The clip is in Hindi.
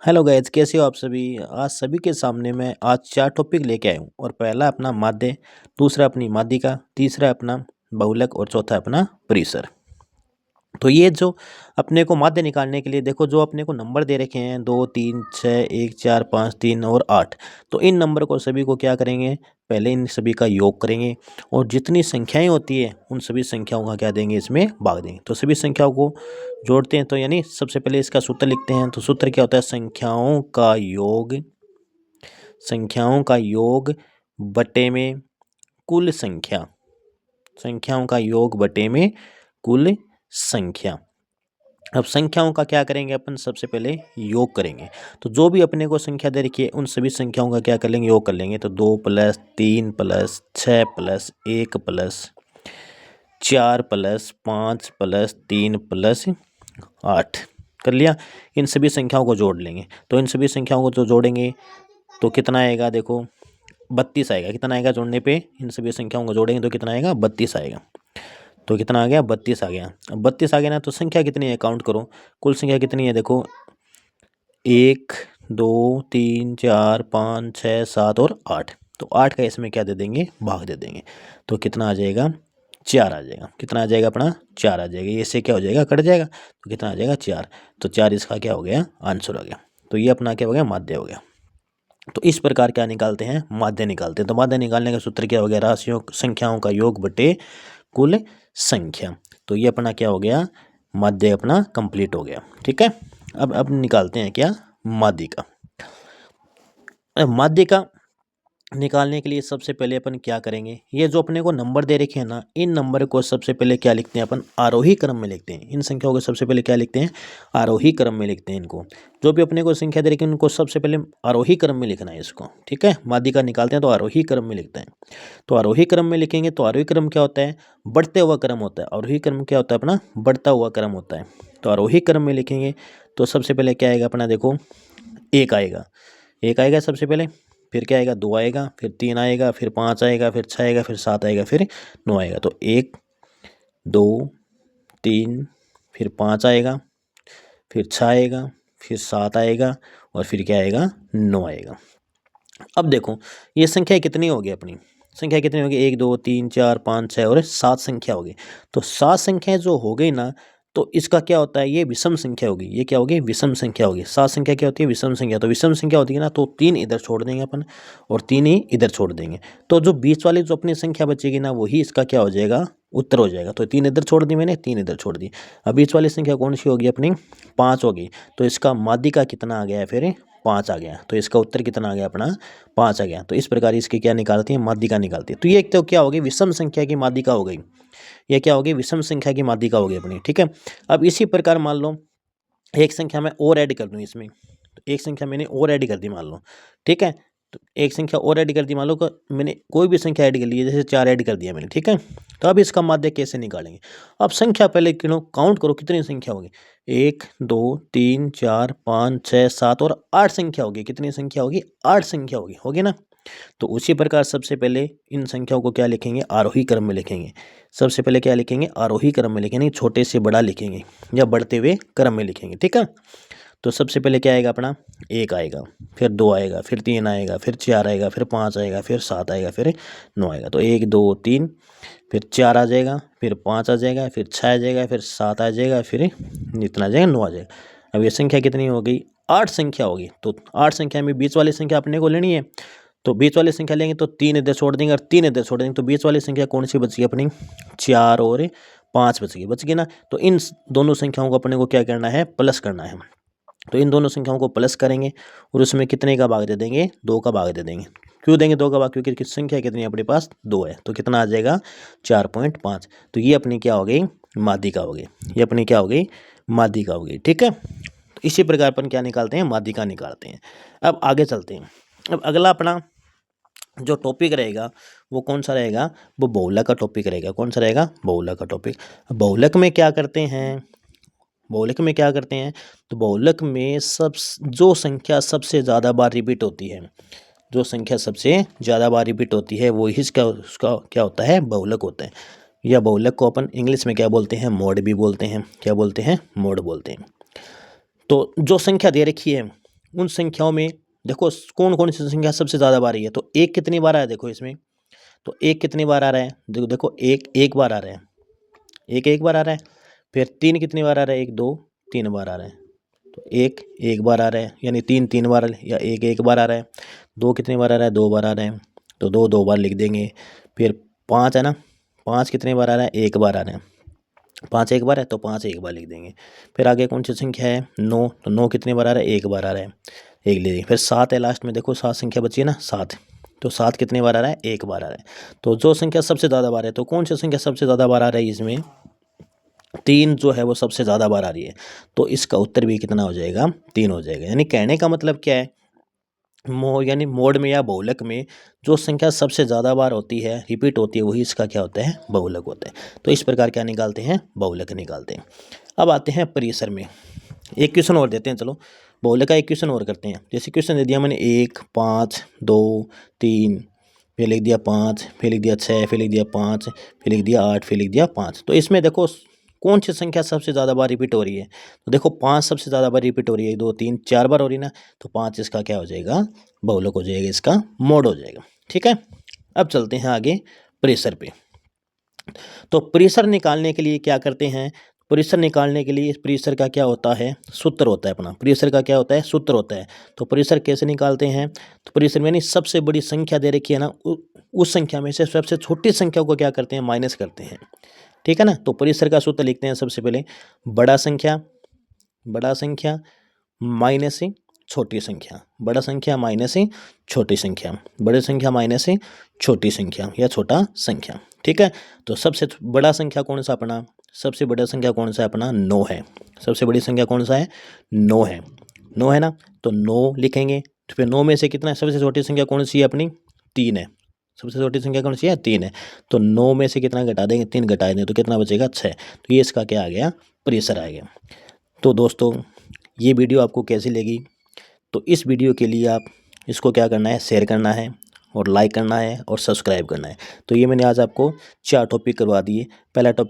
हेलो गाइस, कैसे हो आप सभी। आज सभी के सामने मैं आज 4 टॉपिक लेके आया हूँ और पहला अपना माध्य, दूसरा अपनी माध्यिका, तीसरा अपना बहुलक और चौथा अपना परिसर। तो ये जो अपने को माध्य निकालने के लिए देखो, जो अपने को नंबर दे रखे हैं 2 3 6 1 4 5 3 और 8। तो इन नंबर को सभी को क्या करेंगे, पहले इन सभी का योग करेंगे और जितनी संख्याएं होती है उन सभी संख्याओं का क्या देंगे, इसमें भाग देंगे। तो सभी संख्याओं को जोड़ते हैं। तो यानी सबसे पहले इसका सूत्र लिखते हैं। तो सूत्र क्या होता है, संख्याओं का योग बटे में कुल संख्या, संख्याओं का योग बटे में कुल संख्या। अब संख्याओं का क्या करेंगे अपन, सबसे पहले योग करेंगे। तो जो भी अपने को संख्या दे रखी है उन सभी संख्याओं का क्या कर लेंगे, योग कर लेंगे। तो 2 + 3 + 6 + 1 + 4 + 5 + 3 + 8 कर लिया। इन सभी संख्याओं को जोड़ लेंगे। तो इन सभी संख्याओं को जो जोड़ेंगे तो कितना आएगा, देखो 32 आएगा। कितना आएगा जोड़ने पे, इन सभी संख्याओं को जोड़ेंगे तो कितना आएगा, 32 आएगा। तो कितना आ गया, 32 आ गया। अब 32 आ गया ना, तो संख्या कितनी है काउंट करो। कुल संख्या कितनी है, देखो 1 2 3 4 5 6 7 और 8। तो 8 का इसमें क्या दे देंगे, भाग दे देंगे। तो कितना आ जाएगा, 4 आ जाएगा। कितना आ जाएगा अपना, 4 आ जाएगा। ये इससे क्या हो जाएगा, कट जाएगा। तो कितना आ जाएगा, 4। तो 4 इसका क्या हो गया, आंसर हो गया। तो ये अपना क्या हो गया, माध्य हो गया। तो इस प्रकार क्या निकालते हैं, माध्य निकालते हैं। तो माध्य निकालने का सूत्र क्या हो गया, राशियों संख्याओं का योग बटे कुल संख्या। तो ये अपना क्या हो गया, माध्य अपना कंप्लीट हो गया। ठीक है। अब निकालते हैं क्या, माध्यिका। माध्यिका निकालने के लिए सबसे पहले अपन क्या करेंगे, ये जो अपने को नंबर दे रखे हैं ना, इन नंबर को सबसे पहले क्या लिखते हैं अपन, आरोही क्रम में लिखते हैं। इन संख्याओं को सबसे पहले क्या लिखते हैं, आरोही क्रम में लिखते हैं इनको। जो भी अपने को संख्या दे रखी है उनको सबसे पहले आरोही क्रम में लिखना है इसको। ठीक है, माध्यिका निकालते हैं तो आरोही क्रम में लिखते हैं। तो आरोही क्रम में लिखेंगे। तो आरोही क्रम क्या होता है, बढ़ते हुआ क्रम होता है। आरोही क्रम क्या होता है अपना, बढ़ता हुआ क्रम होता है। तो आरोही क्रम में लिखेंगे तो सबसे पहले क्या आएगा अपना, देखो 1 आएगा। 1 आएगा सबसे पहले, फिर क्या आएगा, 2 आएगा, फिर 3 आएगा, फिर 5 आएगा, फिर 6 आएगा, फिर 7 आएगा, फिर 9 आएगा। तो 1 2 3 फिर 5 आएगा, फिर 6 आएगा, फिर 7 आएगा और फिर क्या आएगा, 9 आएगा। अब देखो ये संख्या कितनी होगी अपनी, संख्या कितनी होगी, 1 2 3 4 5 6 और 7 संख्या होगी। तो 7 संख्याएं जो हो गई ना, तो इसका क्या होता है, ये विषम संख्या होगी। ये क्या होगी, विषम संख्या होगी। 7 संख्या क्या होती है, विषम संख्या। तो विषम संख्या होती है ना, तो 3 इधर छोड़ देंगे अपन और 3 ही इधर छोड़ देंगे। तो जो बीच वाली जो अपनी संख्या बचेगी ना, वही इसका क्या हो जाएगा, उत्तर हो जाएगा। तो 3 इधर छोड़ दी मैंने, 3 इधर छोड़ दी। अब बीच वाली संख्या कौन सी होगी अपनी, 5 होगी। तो इसका माध्यिका कितना आ गया है, फिर 5 आ गया। तो इसका उत्तर कितना आ गया अपना, 5 आ गया। तो इस प्रकार इसकी क्या निकालती है, माध्यिका निकालती है। तो ये एक तो क्या होगी, विषम संख्या की माध्यिका हो गई। ये क्या होगी, विषम संख्या की माध्यिका होगी अपनी। ठीक है। अब इसी प्रकार मान लो एक संख्या मैं और ऐड कर दूं इसमें। तो एक संख्या मैंने और ऐड कर दी मान लो। ठीक है। तो एक संख्या और ऐड कर दी, मान लो कि मैंने कोई भी संख्या ऐड कर ली है, जैसे 4 ऐड कर दिया मैंने। ठीक है। तो अब इसका माध्य कैसे निकालेंगे। अब संख्या पहले गिनो, काउंट करो कितनी संख्या होगी, 1 2 3 4 5 6 7 और 8 संख्या होगी। कितनी संख्या होगी, 8 संख्या होगी ना। तो उसी प्रकार सबसे पहले इन संख्याओं को क्या लिखेंगे, आरोही क्रम में लिखेंगे। सबसे पहले क्या लिखेंगे, आरोही क्रम में लिखेंगे, छोटे से बड़ा लिखेंगे या बढ़ते हुए क्रम में लिखेंगे। ठीक है। तो सबसे पहले क्या आएगा अपना, 1 आएगा, फिर 2 आएगा, फिर 3 आएगा, फिर 4 आएगा, फिर 5 आएगा, फिर 7 आएगा, फिर 9 आएगा। तो 1 2 3 फिर 4 आ जाएगा, फिर 5 आ जाएगा, फिर 6 आ जाएगा, फिर 7 आ जाएगा, फिर इतना आ जाएगा, 9 आ जाएगा। अब ये संख्या कितनी हो गई, 8 संख्या होगी। तो 8 संख्या में बीच वाली संख्या अपने को लेनी है। तो बीच वाली संख्या लेंगे तो 3 इधर छोड़ देंगे और 3 इधर छोड़ देंगे। तो बीच वाली संख्या कौन सी बच गई अपनी, 4 और 5 बच गई ना। तो इन दोनों संख्याओं को अपने को क्या करना है, प्लस करना है। तो इन दोनों संख्याओं को प्लस करेंगे और उसमें कितने का भाग दे देंगे, 2 का भाग दे देंगे। क्यों देंगे 2 का भाग, क्योंकि संख्या कितनी है अपने पास, 2 है। तो कितना आ जाएगा, 4.5। तो ये अपनी क्या हो गई, माध्यिका हो गई। ये अपनी क्या हो गई, माध्यिका हो गई। ठीक है। तो इसी प्रकार अपन क्या निकालते हैं, माध्यिका निकालते हैं। अब आगे चलते हैं। अब अगला अपना जो टॉपिक रहेगा वो कौन सा रहेगा, वो बहुलक का टॉपिक रहेगा। कौन सा रहेगा, बहुलक का टॉपिक। बहुलक में क्या करते हैं, बहुलक में क्या करते हैं, तो बहुलक में सब जो संख्या सबसे ज़्यादा बार रिपीट होती है, जो संख्या सबसे ज़्यादा बार रिपीट होती है वो ही इसका उसका क्या होता है, बहुलक होता है। या बहुलक को अपन इंग्लिश में क्या बोलते हैं, मोड भी बोलते हैं। क्या बोलते हैं, मोड बोलते हैं। तो जो संख्या दे रखी है उन संख्याओं में देखो कौन कौन सी संख्या सबसे ज़्यादा बार आई है। तो एक कितनी बार आया देखो इसमें, तो एक कितनी बार आ रहा है, देखो देखो एक बार आ रहा है, एक बार आ रहा है। फिर 3 कितनी बार आ रहा है, 1 2 3 बार आ रहा है। तो एक बार आ रहा है, यानी 3 बार, या एक बार आ रहा है। 2 कितनी बार आ रहा है, 2 बार आ रहे हैं, तो 2 बार लिख देंगे। फिर 5 है ना, 5 कितनी बार आ रहा है, 1 बार आ रहा है। 5 एक बार है तो 5 एक बार लिख देंगे। फिर आगे कौन सी संख्या है, 9, तो 9 कितनी बार आ रहा है, 1 बार आ रहा है, 1 ले देंगे। फिर 7 है लास्ट में, देखो 7 संख्या बची है ना, 7, तो 7 कितनी बार आ रहा है, 1 बार आ रहा है। तो जो संख्या सबसे ज़्यादा बार है, तो कौन सी संख्या सबसे ज़्यादा बार आ रही है इसमें, 3 जो है वो सबसे ज़्यादा बार आ रही है। तो इसका उत्तर भी कितना हो जाएगा, 3 हो जाएगा। यानी कहने का मतलब क्या है, यानी मोड में या बहुलक में जो संख्या सबसे ज़्यादा बार होती है, रिपीट होती है, वही इसका क्या होता है, बहुलक होता है। तो इस प्रकार क्या निकालते हैं, बहुलक निकालते हैं। अब आते हैं परिसर में। एक क्वेश्चन और देते हैं, चलो बहुलक का एक क्वेश्चन और करते हैं। जैसे क्वेश्चन दे दिया मैंने 1 5 2 3, फिर लिख दिया 5, फिर लिख दिया 6, फिर लिख दिया 5, फिर लिख दिया 8, फिर लिख दिया 5। तो इसमें देखो कौन सी संख्या सबसे ज़्यादा बार रिपीट हो रही है। तो देखो 5 सबसे ज़्यादा बार रिपीट हो रही है, 2 3 4 बार हो रही है ना, तो 5 इसका क्या हो जाएगा, बहुलक हो जाएगा, इसका मोड हो जाएगा। ठीक है, अब चलते हैं आगे परिसर पे। तो परिसर निकालने के लिए क्या करते हैं, परिसर निकालने के लिए परिसर का क्या होता है, सूत्र होता है अपना। परिसर का क्या होता है, सूत्र होता है। तो परिसर कैसे निकालते हैं, तो परिसर में यानी सबसे बड़ी संख्या दे रखी है ना, उस संख्या में से सबसे छोटी संख्या को क्या करते हैं, माइनस करते हैं। ठीक है ना। तो परिसर का सूत्र लिखते हैं सबसे पहले, बड़ा संख्या माइनस से छोटी संख्या, बड़ा संख्या माइनस से छोटी संख्या, बड़ी संख्या माइनस से छोटी संख्या या छोटा संख्या। ठीक है। तो सबसे बड़ा संख्या कौन सा अपना, सबसे बड़ा संख्या कौन सा है अपना, 9 है। सबसे बड़ी संख्या कौन सा है, 9 है, 9 है ना। तो 9 लिखेंगे। तो फिर 9 में से कितना है, सबसे छोटी संख्या कौन सी है अपनी, 3 है। सबसे छोटी संख्या कौन सी है, 3 है। तो 9 में से कितना घटा देंगे, 3 घटा देंगे, तो कितना बचेगा, 6। तो ये इसका क्या आ गया, परिसर आ गया। तो दोस्तों ये वीडियो आपको कैसी लगी, तो इस वीडियो के लिए आप इसको क्या करना है, शेयर करना है और लाइक करना है और सब्सक्राइब करना है। तो ये मैंने आज आपको 4 टॉपिक करवा दिए। पहला टॉपिक